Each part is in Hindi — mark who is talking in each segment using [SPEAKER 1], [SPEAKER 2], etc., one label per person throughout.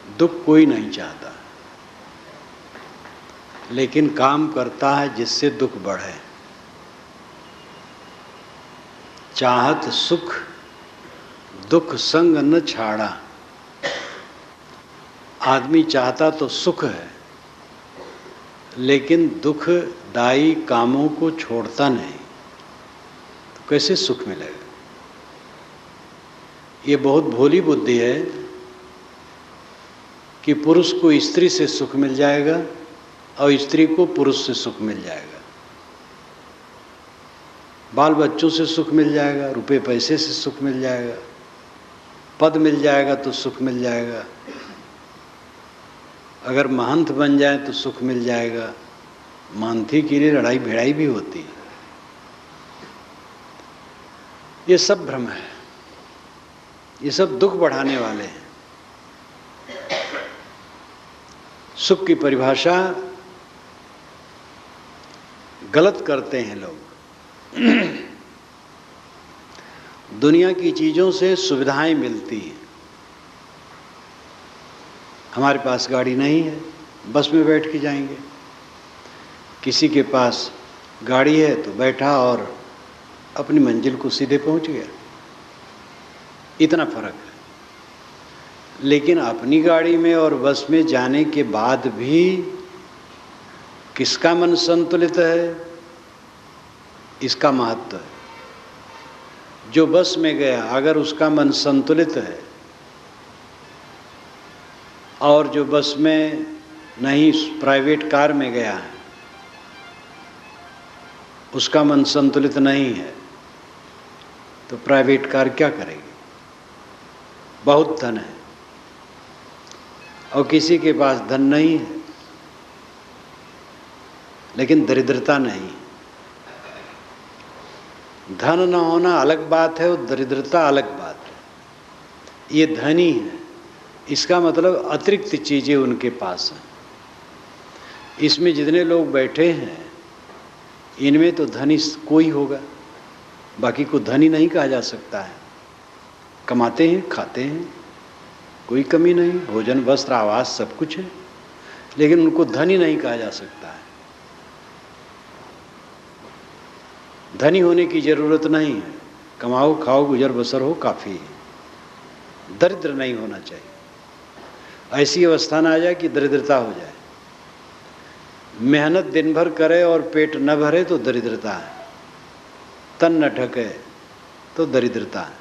[SPEAKER 1] दुख कोई नहीं चाहता, लेकिन काम करता है जिससे दुख बढ़े। चाहत सुख दुख संग न छाड़ा। आदमी चाहता तो सुख है, लेकिन दुखदायी कामों को छोड़ता नहीं, तो कैसे सुख मिलेगा? ये बहुत भोली बुद्धि है कि पुरुष को स्त्री से सुख मिल जाएगा और स्त्री को पुरुष से सुख मिल जाएगा, बाल बच्चों से सुख मिल जाएगा, रुपए पैसे से सुख मिल जाएगा, पद मिल जाएगा तो सुख मिल जाएगा, अगर महंत बन जाए तो सुख मिल जाएगा। महंती के लिए लड़ाई भिड़ाई भी होती है। ये सब भ्रम है, ये सब दुख बढ़ाने वाले हैं। सुख की परिभाषा गलत करते हैं लोग। दुनिया की चीज़ों से सुविधाएं मिलती हैं। हमारे पास गाड़ी नहीं है, बस में बैठ के जाएंगे। किसी के पास गाड़ी है तो बैठा और अपनी मंजिल को सीधे पहुंच गया, इतना फर्क है। लेकिन अपनी गाड़ी में और बस में जाने के बाद भी किसका मन संतुलित है, इसका महत्व है। जो बस में गया अगर उसका मन संतुलित है और जो बस में नहीं प्राइवेट कार में गया है उसका मन संतुलित नहीं है, तो प्राइवेट कार क्या करेगी? बहुत धन है और किसी के पास धन नहीं है लेकिन दरिद्रता नहीं। धन न होना अलग बात है और दरिद्रता अलग बात है। ये धनी है, इसका मतलब अतिरिक्त चीज़ें उनके पास हैं। इसमें जितने लोग बैठे हैं इनमें तो धनी कोई होगा, बाकी को धनी नहीं कहा जा सकता है। कमाते हैं, खाते हैं, कोई कमी नहीं, भोजन वस्त्र आवास सब कुछ है, लेकिन उनको धनी नहीं कहा जा सकता है। धनी होने की ज़रूरत नहीं है, कमाओ खाओ गुजर बसर हो काफ़ी है। दरिद्र नहीं होना चाहिए। ऐसी अवस्था ना आ जाए कि दरिद्रता हो जाए। मेहनत दिन भर करे और पेट न भरे तो दरिद्रता है, तन न ढके तो दरिद्रता है।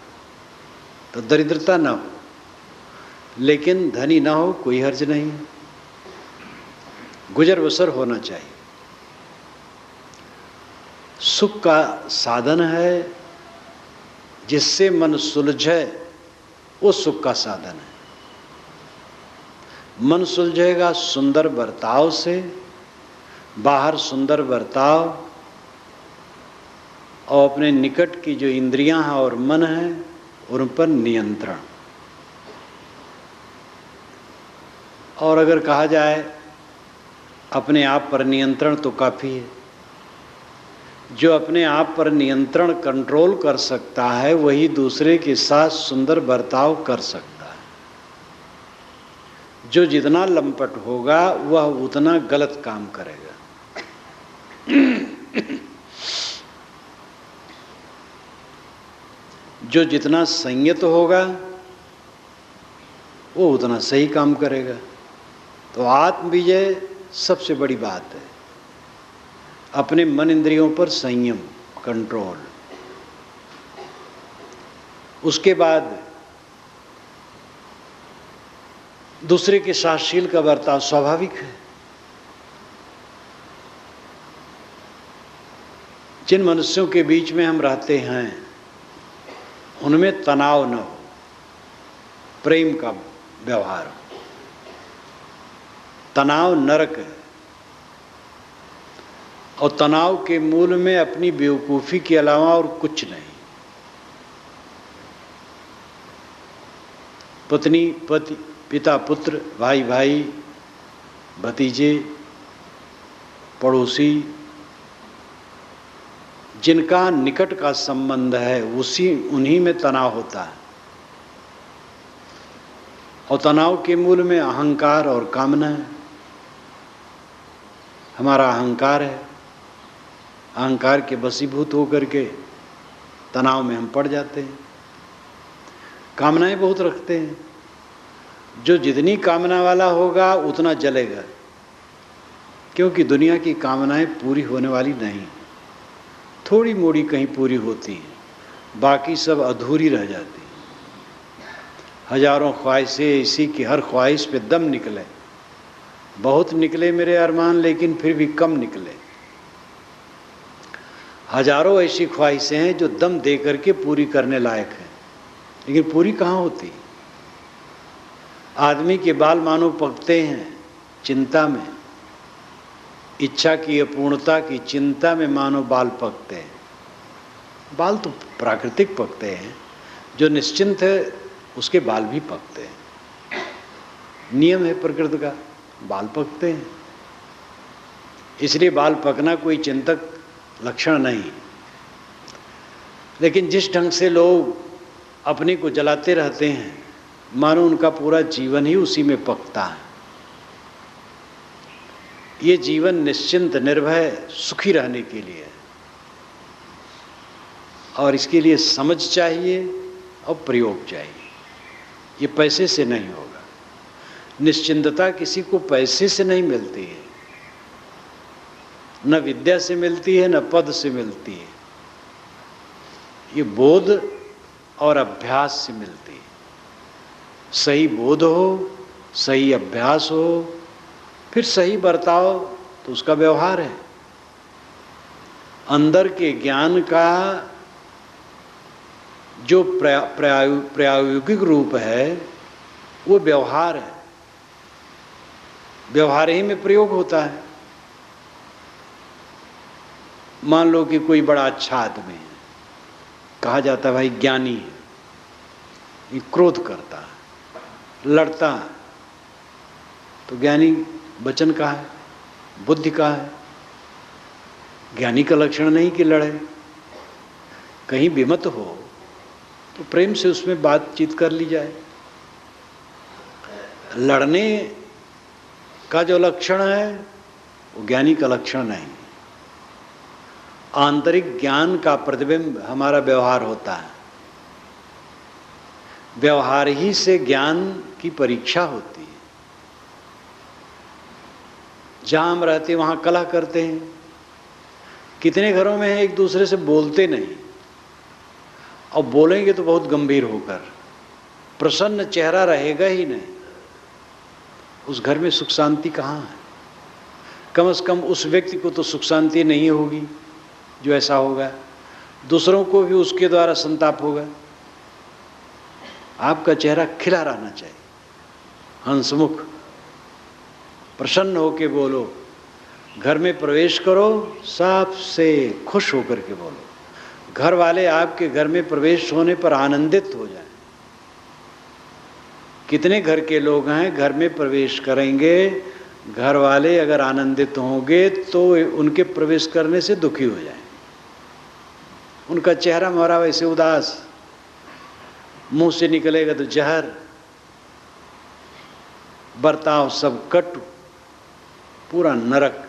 [SPEAKER 1] तो दरिद्रता न हो, लेकिन धनी ना हो कोई हर्ज नहीं है। गुजर बसर होना चाहिए। सुख का साधन है जिससे मन सुलझे, वो सुख का साधन है। मन सुलझेगा सुंदर बर्ताव से, बाहर सुंदर बर्ताव और अपने निकट की जो इंद्रियां हैं और मन है उन पर नियंत्रण। और अगर कहा जाए अपने आप पर नियंत्रण तो काफ़ी है। जो अपने आप पर नियंत्रण कंट्रोल कर सकता है वही दूसरे के साथ सुंदर बर्ताव कर सकता है। जो जितना लंपट होगा वह उतना गलत काम करेगा। जो जितना संयत होगा वो उतना सही काम करेगा। तो आत्म विजय सबसे बड़ी बात है। अपने मन इंद्रियों पर संयम, कंट्रोल। उसके बाद दूसरे के साथ शील का बर्ताव स्वाभाविक है। जिन मनुष्यों के बीच में हम रहते हैं उनमें तनाव न हो, प्रेम का व्यवहार हो। तनाव नरक है और तनाव के मूल में अपनी बेवकूफ़ी के अलावा और कुछ नहीं। पत्नी पति, पिता पुत्र, भाई भाई, भतीजे, पड़ोसी, जिनका निकट का संबंध है उन्हीं में तनाव होता है। और तनाव के मूल में अहंकार और कामना है। हमारा अहंकार है, अहंकार के वशीभूत होकर के तनाव में हम पड़ जाते हैं। कामनाएं बहुत रखते हैं, जो जितनी कामना वाला होगा उतना जलेगा, क्योंकि दुनिया की कामनाएं पूरी होने वाली नहीं, थोड़ी मोड़ी कहीं पूरी होती हैं, बाकी सब अधूरी रह जाती हैं। हजारों ख्वाहिशें इसी की, हर ख्वाहिश पे दम निकले, बहुत निकले मेरे अरमान, लेकिन फिर भी कम निकले। हजारों ऐसी ख्वाहिशें हैं जो दम दे करके पूरी करने लायक हैं, लेकिन पूरी कहाँ होती। आदमी के बाल मानो पकते हैं चिंता में, इच्छा की अपूर्णता की चिंता में मानो बाल पकते हैं। बाल तो प्राकृतिक पकते हैं, जो निश्चिंत है उसके बाल भी पकते हैं, नियम है प्रकृति का, बाल पकते हैं। इसलिए बाल पकना कोई चिंतक लक्षण नहीं। लेकिन जिस ढंग से लोग अपने को जलाते रहते हैं, मानो उनका पूरा जीवन ही उसी में पकता है। ये जीवन निश्चिंत निर्भय सुखी रहने के लिए है, और इसके लिए समझ चाहिए और प्रयोग चाहिए। ये पैसे से नहीं होगा। निश्चिंतता किसी को पैसे से नहीं मिलती है, न विद्या से मिलती है, न पद से मिलती है। ये बोध और अभ्यास से मिलती है। सही बोध हो, सही अभ्यास हो, फिर सही बर्ताव, तो उसका व्यवहार है। अंदर के ज्ञान का जो प्रायोगिक रूप है वो व्यवहार है, व्यवहार ही में प्रयोग होता है। मान लो कि कोई बड़ा अच्छा आदमी है, कहा जाता है भाई ज्ञानी है, ये क्रोध करता है, लड़ता है, तो ज्ञानी वचन का है, बुद्धि का है। ज्ञानी का लक्षण नहीं कि लड़े। कहीं विमत हो तो प्रेम से उसमें बातचीत कर ली जाए। लड़ने का जो लक्षण है वो ज्ञानी का लक्षण नहीं। आंतरिक ज्ञान का प्रतिबिंब हमारा व्यवहार होता है। व्यवहार ही से ज्ञान की परीक्षा होती है। जहां हम रहते हैं वहां कलह करते हैं। कितने घरों में है एक दूसरे से बोलते नहीं, और बोलेंगे तो बहुत गंभीर होकर, प्रसन्न चेहरा रहेगा ही नहीं। उस घर में सुख शांति कहाँ है? कम से कम उस व्यक्ति को तो सुख शांति नहीं होगी जो ऐसा होगा, दूसरों को भी उसके द्वारा संताप होगा। आपका चेहरा खिला रहना चाहिए, हंसमुख, प्रसन्न होकर बोलो। घर में प्रवेश करो, सबसे खुश होकर के बोलो। घर वाले आपके घर में प्रवेश होने पर आनंदित हो जाएं। कितने घर के लोग हैं घर में प्रवेश करेंगे, घर वाले अगर आनंदित होंगे तो उनके प्रवेश करने से दुखी हो जाएं। उनका चेहरा मोहरा वैसे उदास, मुंह से निकलेगा तो जहर, बर्ताव सब कटु, पूरा नरक।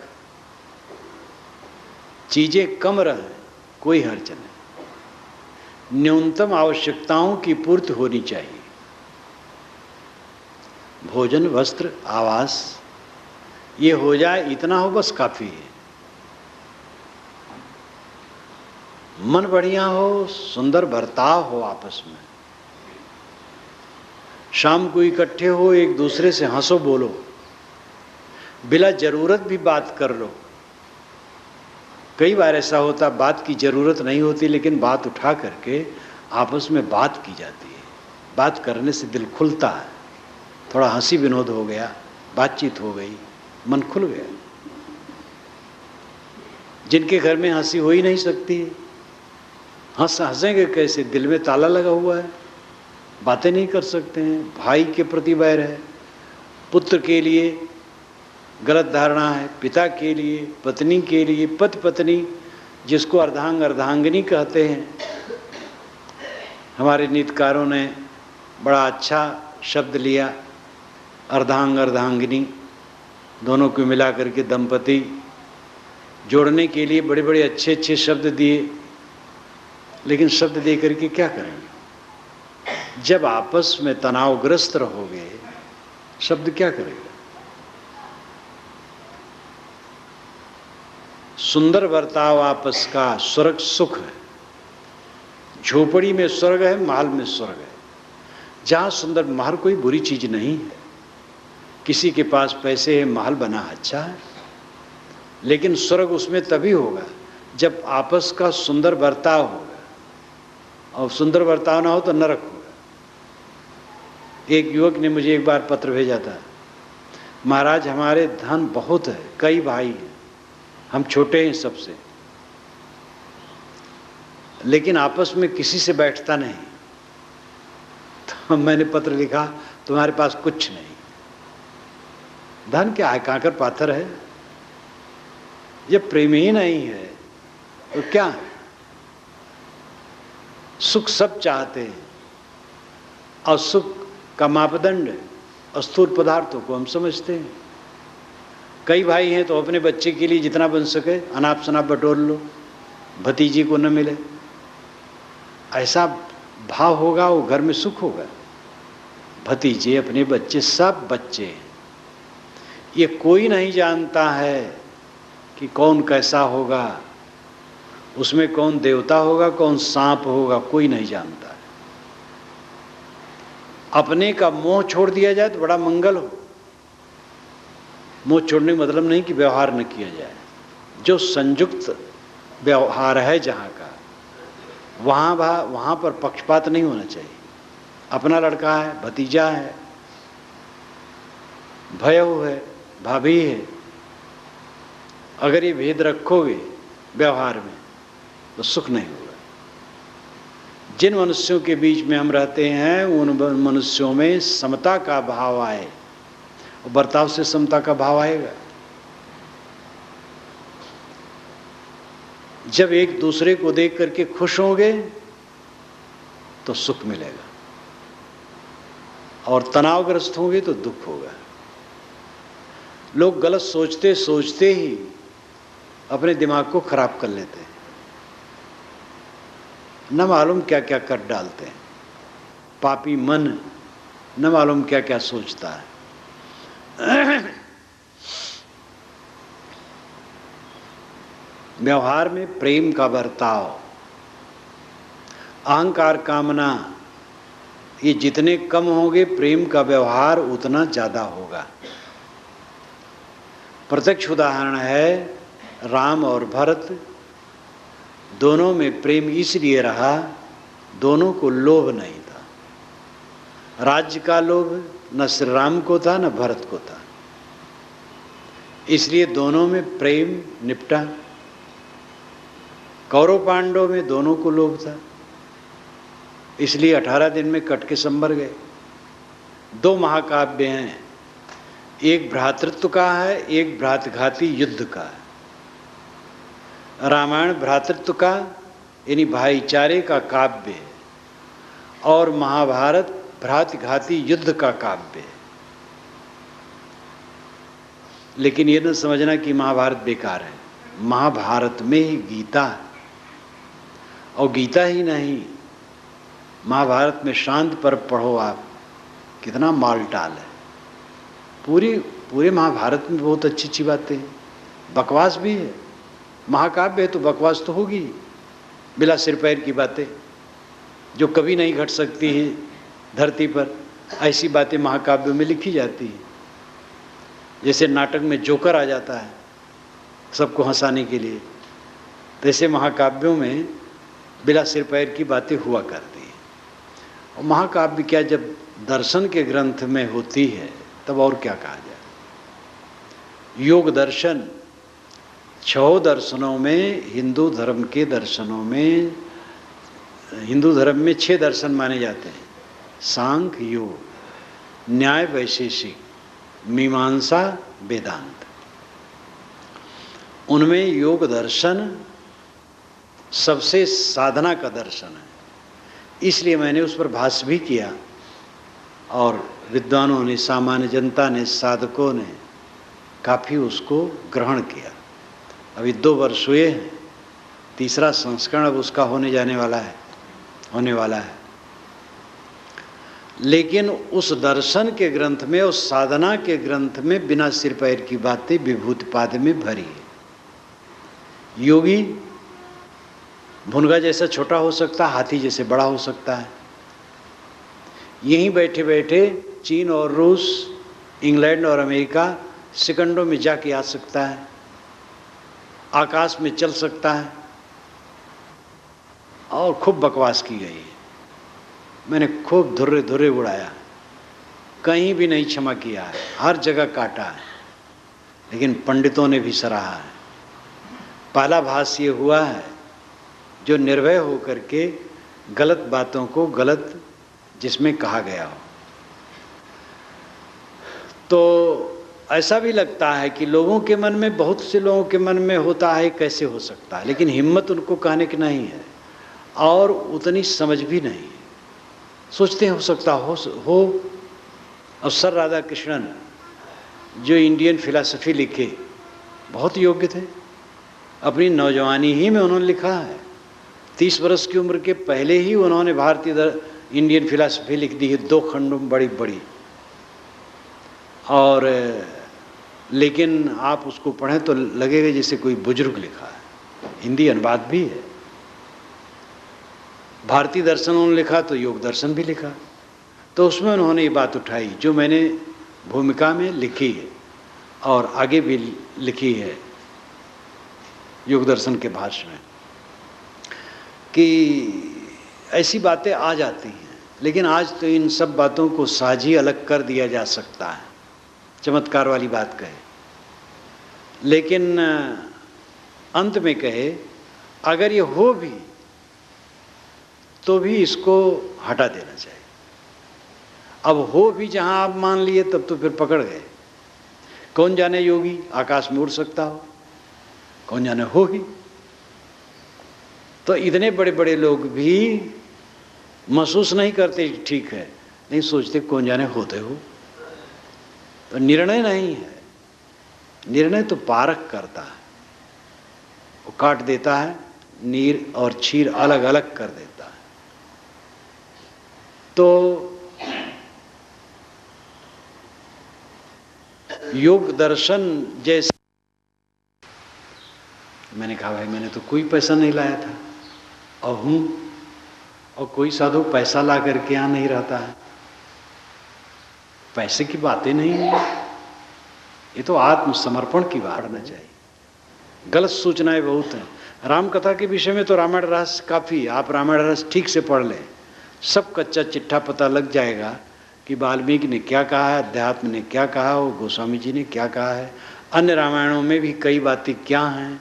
[SPEAKER 1] चीजें कम रहे, कोई हर्ज नहीं। न्यूनतम आवश्यकताओं की पूर्ति होनी चाहिए। भोजन, वस्त्र, आवास, ये हो जाए, इतना हो बस काफी है। मन बढ़िया हो, सुंदर बर्ताव हो आपस में, शाम को इकट्ठे हो, एक दूसरे से हंसो बोलो, बिला जरूरत भी बात कर लो। कई बार ऐसा होता बात की जरूरत नहीं होती, लेकिन बात उठा करके आपस में बात की जाती है। बात करने से दिल खुलता है, थोड़ा हंसी विनोद हो गया, बातचीत हो गई, मन खुल गया। जिनके घर में हंसी हो ही नहीं सकती, हंसेंगे कैसे? दिल में ताला लगा हुआ है, बातें नहीं कर सकते हैं। भाई के प्रति वैर है, पुत्र के लिए गलत धारणा है, पिता के लिए, पत्नी के लिए, पति पत्नी जिसको अर्धांग अर्धांगिनी कहते हैं। हमारे नीतिकारों ने बड़ा अच्छा शब्द लिया, अर्धांग अर्धांगिनी दोनों को मिला करके दंपति जोड़ने के लिए बड़े बड़े अच्छे अच्छे शब्द दिए, लेकिन शब्द दे करके क्या करेंगे? जब आपस में तनावग्रस्त रहोगे शब्द क्या करेगा? सुंदर बर्ताव आपस का स्वर्ग सुख है। झोपड़ी में स्वर्ग है, महल में स्वर्ग है। जहाँ सुंदर महल कोई बुरी चीज नहीं है, किसी के पास पैसे है महल बना अच्छा है, लेकिन स्वर्ग उसमें तभी होगा जब आपस का सुंदर बर्ताव होगा, और सुंदर बर्ताव ना हो तो नरक होगा। एक युवक ने मुझे एक बार पत्र भेजा था, महाराज हमारे धन बहुत है, कई भाई हैं, हम छोटे हैं सबसे, लेकिन आपस में किसी से बैठता नहीं। तो मैंने पत्र लिखा, तुम्हारे पास कुछ नहीं, धन क्या है, कांकर पाथर है। जब प्रेम ही नहीं है तो क्या है? सुख सब चाहते हैं, और सुख का मापदंड स्थूल पदार्थों को हम समझते हैं। कई भाई हैं तो अपने बच्चे के लिए जितना बन सके अनाप शनाप बटोर लो, भतीजी को न मिले, ऐसा भाव होगा वो घर में सुख होगा। भतीजे, अपने बच्चे, सब बच्चे, ये कोई नहीं जानता है कि कौन कैसा होगा, उसमें कौन देवता होगा कौन सांप होगा, कोई नहीं जानता है। अपने का मोह छोड़ दिया जाए तो बड़ा मंगल हो। मोह छोड़ने का मतलब नहीं कि व्यवहार न किया जाए, जो संयुक्त व्यवहार है जहाँ का, वहाँ पर पक्षपात नहीं होना चाहिए। अपना लड़का है, भतीजा है, भयऊ है, भाभी है, अगर ये भेद रखोगे व्यवहार में तो सुख नहीं होगा। जिन मनुष्यों के बीच में हम रहते हैं उन मनुष्यों में समता का भाव आए, और बर्ताव से समता का भाव आएगा। जब एक दूसरे को देख करके खुश होंगे तो सुख मिलेगा, और तनावग्रस्त होंगे तो दुख होगा। लोग गलत सोचते सोचते ही अपने दिमाग को खराब कर लेते हैं, न मालूम क्या क्या कर डालते हैं। पापी मन न मालूम क्या क्या सोचता है। व्यवहार में प्रेम का बर्ताव, अहंकार, कामना, ये जितने कम होंगे प्रेम का व्यवहार उतना ज्यादा होगा। प्रत्यक्ष उदाहरण है राम और भरत, दोनों में प्रेम इसलिए रहा, दोनों को लोभ नहीं था। राज्य का लोभ न श्री राम को था न भरत को था, इसलिए दोनों में प्रेम निपटा। कौरव पांडव में दोनों को लोभ था, इसलिए 18 दिन में कट के संभर गए। दो महाकाव्य हैं, एक भ्रातृत्व का है, एक भ्रातघाती युद्ध का है। रामायण भ्रातृत्व का यानी भाईचारे का काव्य है, और महाभारत भ्रातघाती युद्ध का काव्य है। लेकिन ये न समझना कि महाभारत बेकार है। महाभारत में ही गीता है, और गीता ही नहीं, महाभारत में शांत पर पढ़ो आप, कितना मालटाल है। पूरे महाभारत में बहुत अच्छी अच्छी बातें हैं, बकवास भी है। महाकाव्य है तो बकवास तो होगी, बिला सिर पैर की बातें जो कभी नहीं घट सकती है धरती पर, ऐसी बातें महाकाव्यों में लिखी जाती हैं। जैसे नाटक में जोकर आ जाता है सबको हंसाने के लिए, तैसे महाकाव्यों में बिला सिर पैर की बातें हुआ करती हैं। और महाकाव्य क्या जब दर्शन के ग्रंथ में होती है तब और क्या कहा जाए। योग दर्शन 6 दर्शनों में, हिंदू धर्म के दर्शनों में, हिंदू धर्म में 6 दर्शन माने जाते हैं, सांख्य, योग, न्याय, वैशेषिक, मीमांसा, वेदांत। उनमें योग दर्शन सबसे साधना का दर्शन है, इसलिए मैंने उस पर भाष्य भी किया और विद्वानों ने, सामान्य जनता ने, साधकों ने काफ़ी उसको ग्रहण किया। अभी 2 वर्ष हुए हैं, तीसरा संस्करण अब उसका होने वाला है। लेकिन उस दर्शन के ग्रंथ में, उस साधना के ग्रंथ में बिना सिर पैर की बातें विभूतिपाद में भरी है। योगी भुनगा जैसा छोटा हो सकता है, हाथी जैसे बड़ा हो सकता है। यहीं बैठे बैठे चीन और रूस, इंग्लैंड और अमेरिका सेकंडों में जाके आ सकता है, आकाश में चल सकता है, और खूब बकवास की गई है। मैंने खूब धुर्रे उड़ाया, कहीं भी नहीं क्षमा किया है, हर जगह काटा है, लेकिन पंडितों ने भी सराहा है। पहला भास ये हुआ है जो निर्भय होकर के गलत बातों को गलत जिसमें कहा गया हो। तो ऐसा भी लगता है कि लोगों के मन में, बहुत से लोगों के मन में होता है कैसे हो सकता है, लेकिन हिम्मत उनको कहने की नहीं है और उतनी समझ भी नहीं है। सोचते हैं हो सकता हो। और सर राधाकृष्णन जो इंडियन फिलॉसफी लिखे, बहुत योग्य थे। अपनी नौजवानी ही में उन्होंने लिखा है, 30 वर्ष की उम्र के पहले ही उन्होंने भारतीय इंडियन फिलॉसफी लिख दी है, 2 खंडों में बड़ी बड़ी। और लेकिन आप उसको पढ़ें तो लगेगा जैसे कोई बुजुर्ग लिखा है। हिंदी अनुवाद भी है। भारतीय दर्शन उन्होंने लिखा तो योग दर्शन भी लिखा, तो उसमें उन्होंने ये बात उठाई जो मैंने भूमिका में लिखी है और आगे भी लिखी है योग दर्शन के भाष्य में, कि ऐसी बातें आ जाती हैं। लेकिन आज तो इन सब बातों को साझी अलग कर दिया जा सकता है, चमत्कार वाली बात कहे। लेकिन अंत में कहे अगर ये हो भी तो भी इसको हटा देना चाहिए। अब हो भी जहां आप मान लिए तब तो फिर पकड़ गए। कौन जाने योगी आकाश में उड़ सकता हो, कौन जाने हो ही। तो इतने बड़े बड़े लोग भी महसूस नहीं करते ठीक है, नहीं सोचते कौन जाने होते हो। तो निर्णय नहीं है, निर्णय तो पारक करता है, वो काट देता है, नीर और क्षीर अलग अलग कर देता है। तो योग दर्शन जैसे, मैंने कहा भाई मैंने तो कोई पैसा नहीं लाया था और हूं, और कोई साधु पैसा ला करके यहां नहीं रहता है। पैसे की बातें नहीं है, ये तो आत्मसमर्पण की बात करना चाहिए। गलत सूचनाएं बहुत हैं। राम कथा के विषय में तो रामायण रहस्य काफी, आप रामायण रहस्य ठीक से पढ़ लें, सब कच्चा चिट्ठा पता लग जाएगा कि वाल्मीकि ने क्या कहा है, अध्यात्म ने क्या कहा, और गोस्वामी जी ने क्या कहा है, अन्य रामायणों में भी कई बातें क्या हैं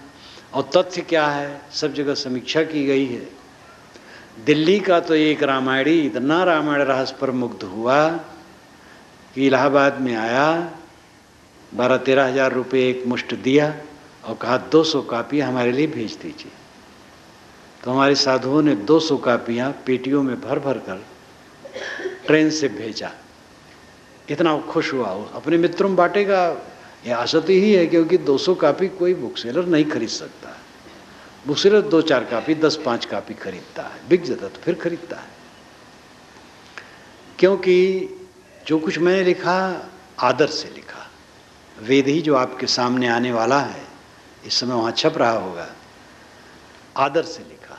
[SPEAKER 1] और तथ्य क्या है, सब जगह समीक्षा की गई है। दिल्ली का तो एक रामायणी इतना रामायण रहस्य पर मुग्ध हुआ कि इलाहाबाद में आया, 12-13 हज़ार रुपये एक मुश्त दिया और कहा 200 कापियाँ हमारे लिए भेज दीजिए। तो हमारे साधुओं ने 200 कापियाँ पेटियों में भर भर कर ट्रेन से भेजा। इतना खुश हुआ, अपने मित्रों में बांटेगा, ये आशा तो ही है, क्योंकि 200 कापी कोई बुक सेलर नहीं खरीद सकता है। बुक सेलर 2-4 कापी, 10-5 कापी खरीदता है, बिक जाता तो फिर खरीदता है। क्योंकि जो कुछ मैंने लिखा आदर से लिखा। वेद ही जो आपके सामने आने वाला है, इस समय वहाँ छप रहा होगा, आदर से लिखा।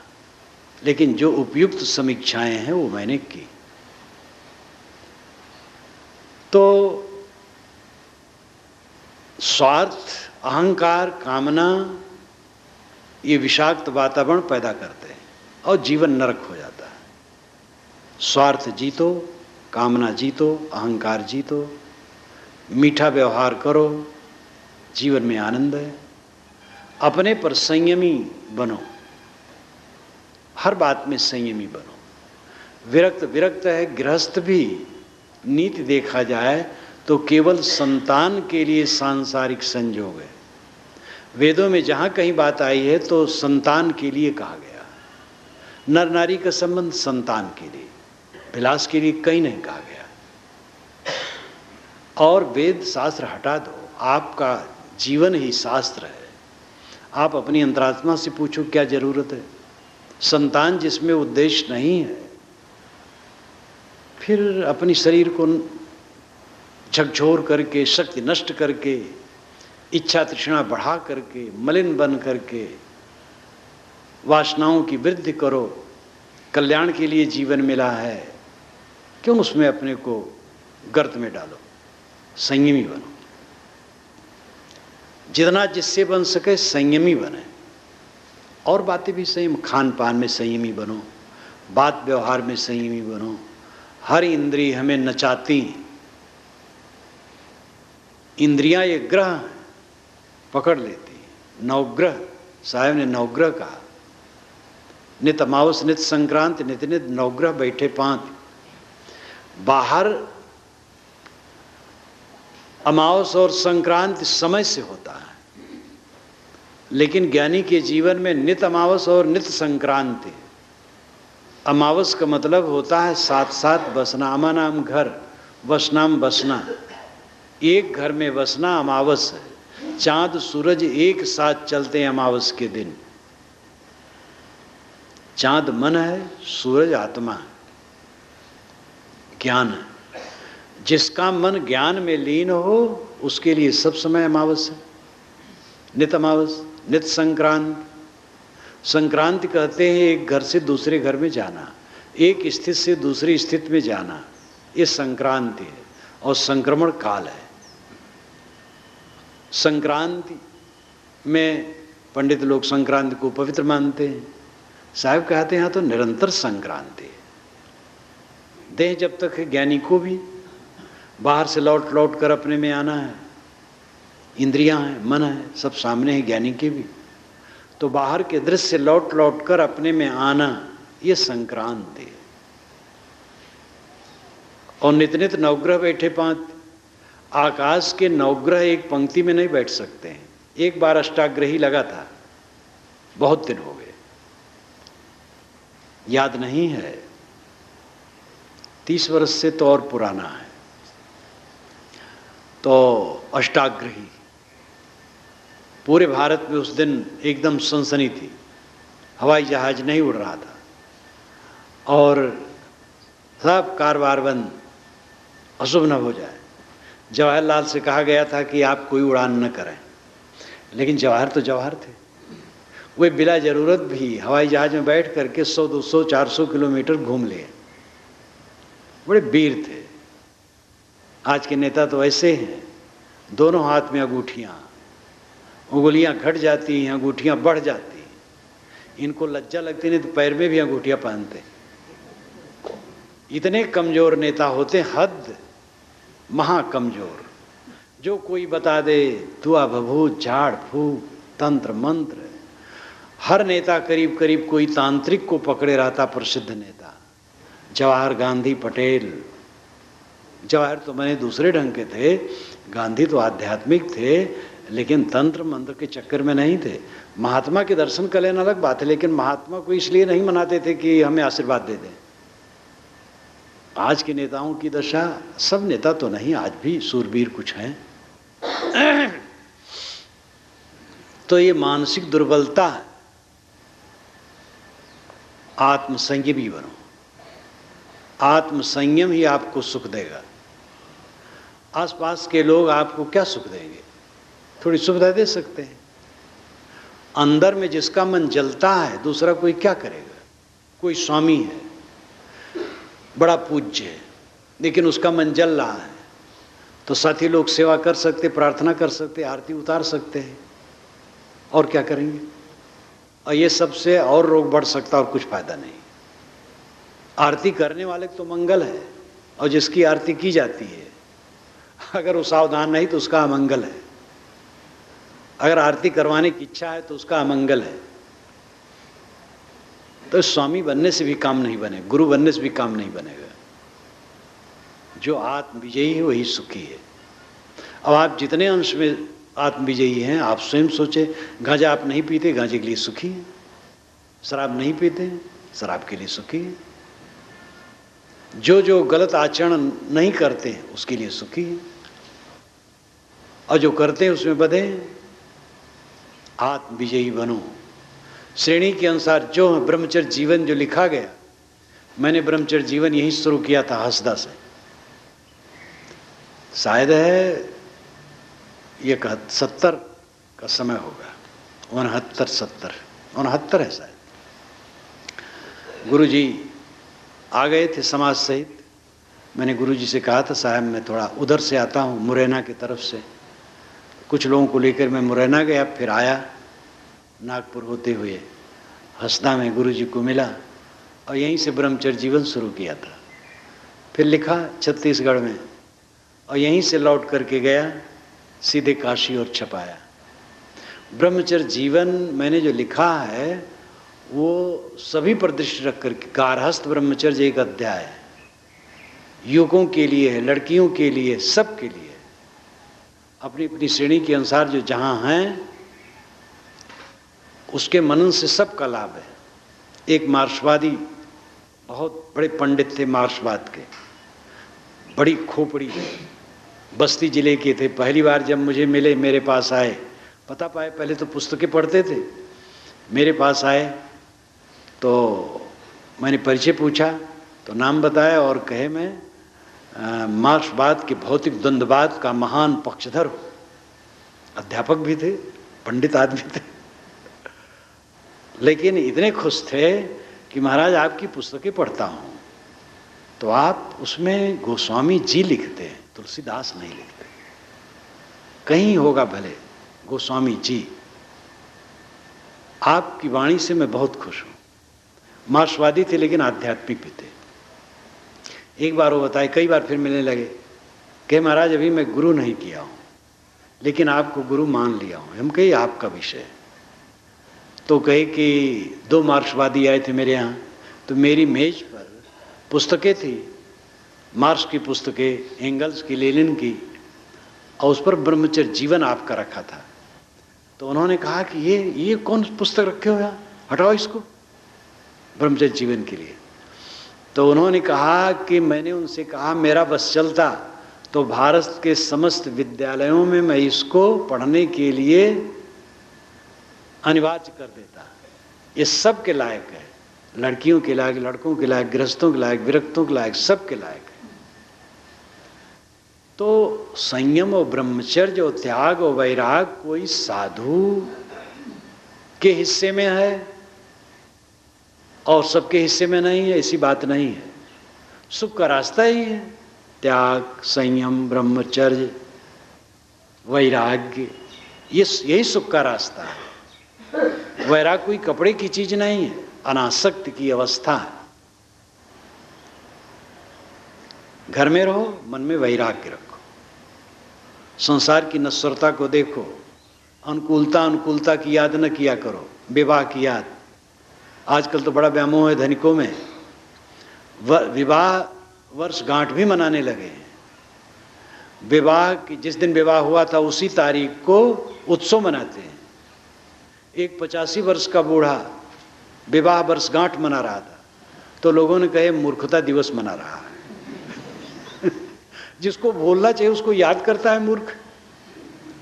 [SPEAKER 1] लेकिन जो उपयुक्त समीक्षाएं हैं वो मैंने की। तो स्वार्थ, अहंकार, कामना ये विषाक्त वातावरण पैदा करते हैं और जीवन नरक हो जाता है। स्वार्थ जीतो, कामना जीतो, अहंकार जीतो, मीठा व्यवहार करो, जीवन में आनंद है। अपने पर संयमी बनो, हर बात में संयमी बनो। विरक्त है गृहस्थ भी नीति देखा जाए तो केवल संतान के लिए सांसारिक संजोग है। वेदों में जहाँ कहीं बात आई है तो संतान के लिए कहा गया। नर नारी का संबंध संतान के लिए, विलास के लिए कहीं नहीं कहा गया। और वेद शास्त्र हटा दो, आपका जीवन ही शास्त्र है। आप अपनी अंतरात्मा से पूछो क्या जरूरत है। संतान जिसमें उद्देश्य नहीं है, फिर अपनी शरीर को झकझोर करके, शक्ति नष्ट करके, इच्छा तृष्णा बढ़ा करके, मलिन बन करके वासनाओं की वृद्धि करो। कल्याण के लिए जीवन मिला है, क्यों उसमें अपने को गर्त में डालो। संयमी बनो, जितना जिससे बन सके संयमी बने। और बातें भी संयम, खान पान में संयमी बनो, बात व्यवहार में संयमी बनो। हर इंद्रिय हमें नचाती, इंद्रियां ये ग्रह पकड़ लेती। नवग्रह, साहब ने नवग्रह कहा, नित अमावस नित संक्रांति नित नित नवग्रह बैठे पांत। बाहर अमावस और संक्रांति समय से होता है, लेकिन ज्ञानी के जीवन में नित अमावस और नित संक्रांति। अमावस का मतलब होता है साथ साथ बसना, अमा नाम घर, वसनाम बसना, एक घर में बसना अमावस है। चांद सूरज एक साथ चलते हैं अमावस के दिन। चांद मन है, सूरज आत्मा है, ज्ञान है। जिसका मन ज्ञान में लीन हो उसके लिए सब समय अमावस है, नित अमावस नित संक्रांति। संक्रांति कहते हैं एक घर से दूसरे घर में जाना, एक स्थिति से दूसरी स्थिति में जाना, ये संक्रांति है। और संक्रमण काल है। संक्रांति में पंडित लोग संक्रांति को पवित्र मानते हैं। साहब कहते हैं यहाँ तो निरंतर संक्रांति है। देह जब तक है, ज्ञानी को भी बाहर से लौट लौट कर अपने में आना है। इंद्रियां हैं, मन है, सब सामने है ज्ञानी के भी। तो बाहर के दृश्य से लौट लौट कर अपने में आना, ये संक्रांति है। और नित नित नवग्रह बैठे पांत। आकाश के नवग्रह एक पंक्ति में नहीं बैठ सकते हैं। एक बार अष्टाग्रही लगा था, बहुत दिन हो गए, याद नहीं है, 30 वर्ष से तो और पुराना है। तो अष्टाग्रही पूरे भारत में उस दिन एकदम सनसनी थी। हवाई जहाज नहीं उड़ रहा था और सब कारोबार बंद, अशुभ न हो जाए। जवाहरलाल से कहा गया था कि आप कोई उड़ान न करें, लेकिन जवाहर तो जवाहर थे। वे बिला जरूरत भी हवाई जहाज में बैठ करके 100, 200, 400 किलोमीटर घूम लिए। बड़े वीर थे। आज के नेता तो ऐसे हैं, दोनों हाथ में अंगूठियां, उंगलियां घट जाती हैं, अंगूठियां बढ़ जाती। इनको लज्जा लगती नहीं तो पैर में भी अंगूठियां पहनते। इतने कमजोर नेता होते, हद महाकमजोर। जो कोई बता दे दुआ भभूत झाड़ फूक तंत्र मंत्र। हर नेता करीब करीब कोई तांत्रिक को पकड़े रहता। प्रसिद्ध नेता जवाहर गांधी पटेल, जवाहर तो मैंने दूसरे ढंग के थे, गांधी तो आध्यात्मिक थे, लेकिन तंत्र मंत्र के चक्कर में नहीं थे। महात्मा के दर्शन कर लेना अलग बात है, लेकिन महात्मा को इसलिए नहीं मनाते थे कि हमें आशीर्वाद दे दें। आज के नेताओं की दशा, सब नेता तो नहीं, आज भी सूरवीर कुछ हैं। तो ये मानसिक दुर्बलता है। आत्मसंयमी बनो। आत्मसंयम ही आपको सुख देगा। आसपास के लोग आपको क्या सुख देंगे? थोड़ी सुविधा दे सकते हैं। अंदर में जिसका मन जलता है, दूसरा कोई क्या करेगा? कोई स्वामी है, बड़ा पूज्य है, लेकिन उसका मन जल रहा है, तो साथी लोग सेवा कर सकते, प्रार्थना कर सकते, आरती उतार सकते हैं, और क्या करेंगे? और ये सबसे और रोग बढ़ सकता, और कुछ फायदा नहीं। आरती करने वाले तो मंगल है, और जिसकी आरती की जाती है अगर वो सावधान नहीं तो उसका अमंगल है। अगर आरती करवाने की इच्छा है तो उसका अमंगल है। तो स्वामी बनने से भी काम नहीं बने, गुरु बनने से भी काम नहीं बनेगा। जो आत्मविजयी है वही सुखी है। अब आप जितने अंश में आत्मविजयी हैं, आप स्वयं सोचे। गांजा आप नहीं पीते, गांजे के लिए सुखी है। शराब नहीं पीते, शराब के लिए सुखी है। जो गलत आचरण नहीं करते हैं उसके लिए सुखी है। और जो करते हैं उसमें बधे। आत्म विजयी बनो। श्रेणी के अनुसार जो ब्रह्मचर्य जीवन जो लिखा गया, मैंने ब्रह्मचर्य जीवन यही शुरू किया था हसदा से। शायद है ये 70 का समय होगा, 69 है शायद। गुरुजी आ गए थे समाज सहित। मैंने गुरुजी से कहा था साहब मैं थोड़ा उधर से आता हूँ, मुरैना की तरफ से। कुछ लोगों को लेकर मैं मुरैना गया, फिर आया नागपुर होते हुए हसदा में गुरुजी को मिला और यहीं से ब्रह्मचर्य जीवन शुरू किया था। फिर लिखा छत्तीसगढ़ में और यहीं से लौट करके गया सीधे काशी और छपाया। ब्रह्मचर्य जीवन मैंने जो लिखा है वो सभी पर दृष्टि रख करके, गारहस्थ ब्रह्मचर्य एक अध्याय है, युवकों के लिए है, लड़कियों के लिए, सबके लिए, अपनी अपनी श्रेणी के अनुसार जो जहाँ हैं उसके मनन से सबका लाभ है। एक मार्क्सवादी बहुत बड़े पंडित थे मार्क्सवाद के, बड़ी खोपड़ी, बस्ती जिले के थे। पहली बार जब मुझे मिले, मेरे पास आए, पता पाए, पहले तो पुस्तकें पढ़ते थे, मेरे पास आए तो मैंने परिचय पूछा तो नाम बताया और कहे मैं मार्क्सवाद के भौतिक द्वंद्ववाद का महान पक्षधर हूँ। अध्यापक भी थे, पंडित आदमी थे, लेकिन इतने खुश थे कि महाराज आपकी पुस्तकें पढ़ता हूँ तो आप उसमें गोस्वामी जी लिखते हैं, तुलसीदास नहीं लिखते। कहीं होगा भले गोस्वामी जी, आपकी वाणी से मैं बहुत खुश हूँ। मार्क्सवादी थे लेकिन आध्यात्मिक भी थे। एक बार वो बताए, कई बार फिर मिलने लगे कि महाराज अभी मैं गुरु नहीं किया हूँ लेकिन आपको गुरु मान लिया हूँ। हम कहे आपका विषय। तो कहे कि 2 मार्क्सवादी आए थे मेरे यहाँ, तो मेरी मेज पर पुस्तकें थी, मार्क्स की पुस्तकें, एंगल्स की, लेनिन की, और उस पर ब्रह्मचर्य जीवन आपका रखा था। तो उन्होंने कहा कि ये कौन पुस्तक रखे हो यहाँ, हटाओ इसको ब्रह्मचर्य जीवन के लिए। तो उन्होंने कहा कि मैंने उनसे कहा मेरा बस चलता तो भारत के समस्त विद्यालयों में मैं इसको पढ़ने के लिए अनिवार्य कर देता। ये सब के लायक है, लड़कियों के लायक, लड़कों के लायक, गृहस्थों के लायक, विरक्तों के लायक, सब के लायक है। तो संयम और ब्रह्मचर्य और त्याग और वैराग कोई साधु के हिस्से में है और सबके हिस्से में नहीं है, ऐसी बात नहीं है। सुख का रास्ता ही है त्याग, संयम, ब्रह्मचर्य, वैराग्य, यही सुख का रास्ता है। वैराग कोई कपड़े की चीज नहीं है, अनासक्त की अवस्था है। घर में रहो, मन में वैराग्य रखो, संसार की नश्वरता को देखो, अनुकूलता की याद न किया करो, विवाह की याद। आजकल तो बड़ा व्यामोह है धनिकों में, विवाह वर्षगांठ भी मनाने लगे हैं। विवाह की जिस दिन विवाह हुआ था उसी तारीख को उत्सव मनाते हैं। एक 85 वर्ष का बूढ़ा विवाह वर्षगांठ मना रहा था तो लोगों ने कहे मूर्खता दिवस मना रहा है। जिसको बोलना चाहिए उसको याद करता है मूर्ख।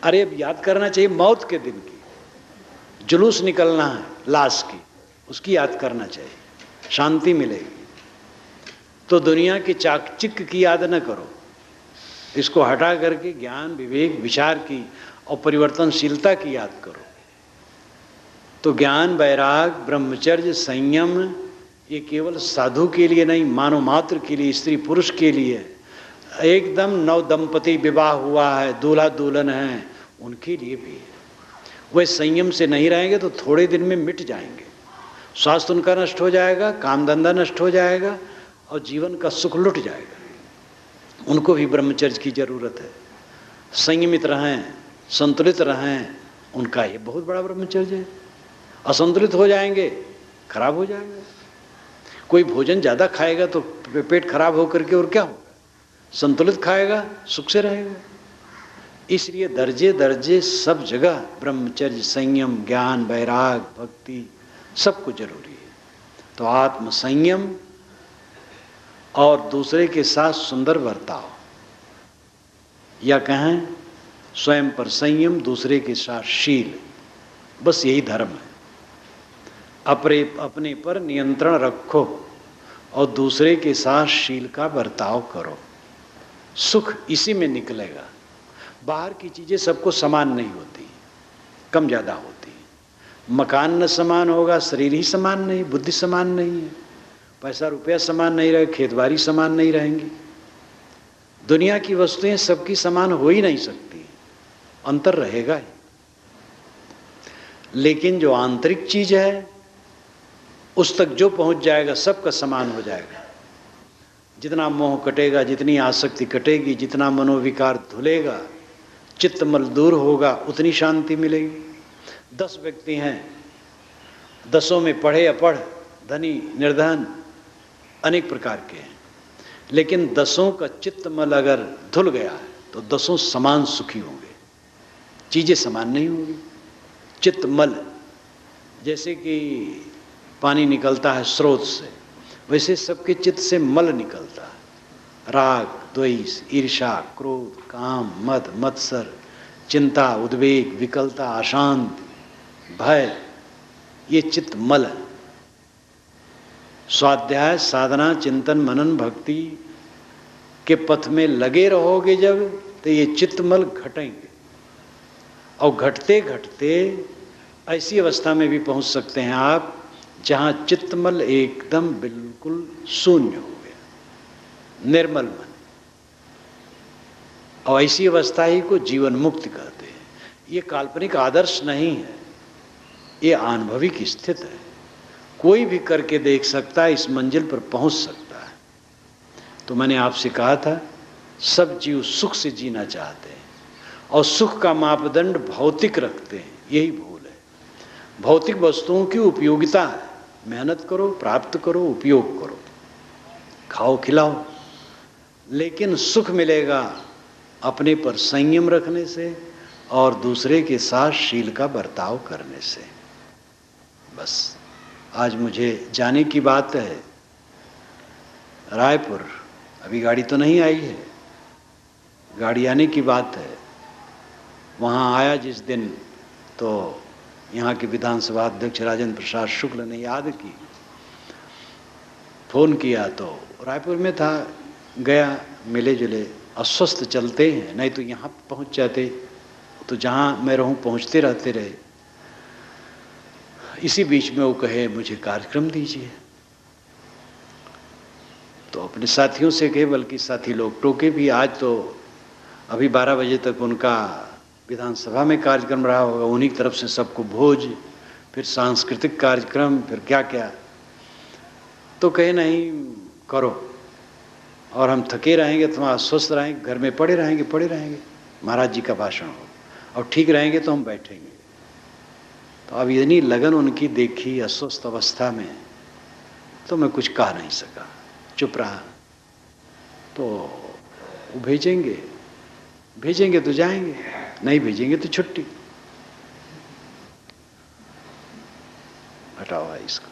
[SPEAKER 1] अरे अब याद करना चाहिए मौत के दिन की, जुलूस निकलना है लाश की, उसकी याद करना चाहिए, शांति मिलेगी। तो दुनिया की चाकचिक की याद न करो, इसको हटा करके ज्ञान, विवेक, विचार की और परिवर्तनशीलता की याद करो। तो ज्ञान, वैराग, ब्रह्मचर्य, संयम ये केवल साधु के लिए नहीं, मानव मात्र के लिए, स्त्री पुरुष के लिए। एकदम नव दंपति विवाह हुआ है, दूल्हा दुल्हन है, उनके लिए भी। वे संयम से नहीं रहेंगे तो थोड़े दिन में मिट जाएंगे, स्वास्थ्य उनका नष्ट हो जाएगा, काम धंधा नष्ट हो जाएगा और जीवन का सुख लुट जाएगा। उनको भी ब्रह्मचर्य की जरूरत है। संयमित रहें, संतुलित रहें, उनका ये बहुत बड़ा ब्रह्मचर्य है। असंतुलित हो जाएंगे, खराब हो जाएगा। कोई भोजन ज़्यादा खाएगा तो पेट खराब होकर के और क्या होगा, संतुलित खाएगा सुख से रहेगा। इसलिए दर्जे दर्जे सब जगह ब्रह्मचर्य, संयम, ज्ञान, वैराग, भक्ति सब कुछ जरूरी है। तो आत्म संयम और दूसरे के साथ सुंदर बर्ताव, या कहें स्वयं पर संयम, दूसरे के साथ शील, बस यही धर्म है। अपने पर नियंत्रण रखो और दूसरे के साथ शील का बर्ताव करो, सुख इसी में निकलेगा। बाहर की चीज़ें सबको समान नहीं होती, कम ज़्यादा होती। मकान न समान होगा, शरीर ही समान नहीं, बुद्धि समान नहीं है, पैसा रुपया समान नहीं रहे, खेतबाड़ी समान नहीं रहेंगी। दुनिया की वस्तुएं सबकी समान हो ही नहीं सकती, अंतर रहेगा ही। लेकिन जो आंतरिक चीज है उस तक जो पहुंच जाएगा सबका समान हो जाएगा। जितना मोह कटेगा, जितनी आसक्ति कटेगी, जितना मनोविकार धुलेगा, चित्तमल दूर होगा, उतनी शांति मिलेगी। 10 व्यक्ति हैं, 10 में पढ़े अपढ़, धनी निर्धन, अनेक प्रकार के हैं, लेकिन 10 का चित्तमल अगर धुल गया है तो 10 समान सुखी होंगे। चीजें समान नहीं होंगी। चित्तमल, जैसे कि पानी निकलता है स्रोत से, वैसे सबके चित्त से मल निकलता है। राग, द्वेष, ईर्ष्या, क्रोध, काम, मद, मत्सर, चिंता, उद्वेग, विकलता, अशांति, भय, ये चित्त मल है। स्वाध्याय, साधना, चिंतन, मनन, भक्ति के पथ में लगे रहोगे जब, तो ये चित्तमल घटेंगे और घटते घटते ऐसी अवस्था में भी पहुंच सकते हैं आप जहां चित्तमल एकदम बिल्कुल शून्य हो गया, निर्मल मन। और ऐसी अवस्था ही को जीवन मुक्ति कहते हैं। ये काल्पनिक आदर्श नहीं है, ये अनुभविक स्थिति है। कोई भी करके देख सकता है, इस मंजिल पर पहुंच सकता है। तो मैंने आपसे कहा था, सब जीव सुख से जीना चाहते हैं और सुख का मापदंड भौतिक रखते हैं, यही भूल है। भौतिक वस्तुओं की उपयोगिता है, मेहनत करो, प्राप्त करो, उपयोग करो, खाओ खिलाओ, लेकिन सुख मिलेगा अपने पर संयम रखने से और दूसरे के साथ शील का बर्ताव करने से। बस आज मुझे जाने की बात है रायपुर, अभी गाड़ी तो नहीं आई है, गाड़ी आने की बात है। वहाँ आया जिस दिन, तो यहाँ के विधानसभा अध्यक्ष राजेंद्र प्रसाद शुक्ल ने याद की, फोन किया तो रायपुर में था, गया, मिले जुले, अस्वस्थ चलते हैं, नहीं तो यहाँ पहुँच जाते, तो जहाँ मैं रहूँ पहुँचते रहते रहे। इसी बीच में वो कहे मुझे कार्यक्रम दीजिए, तो अपने साथियों से कहे, बल्कि साथी लोग टोके भी। आज तो अभी 12 बजे तक उनका विधानसभा में कार्यक्रम रहा होगा, उन्हीं की तरफ से सबको भोज, फिर सांस्कृतिक कार्यक्रम, फिर क्या क्या। तो कहे नहीं करो, और हम थके रहेंगे, तुम अस्वस्थ रहेंगे, घर में पड़े रहेंगे, महाराज जी का भाषण हो, और ठीक रहेंगे तो हम बैठेंगे। तो अब इतनी लगन उनकी देखी अस्वस्थ अवस्था में, तो मैं कुछ कह नहीं सका, चुप रहा। तो वो भेजेंगे तो जाएंगे, नहीं भेजेंगे तो छुट्टी। हटाओ इसको।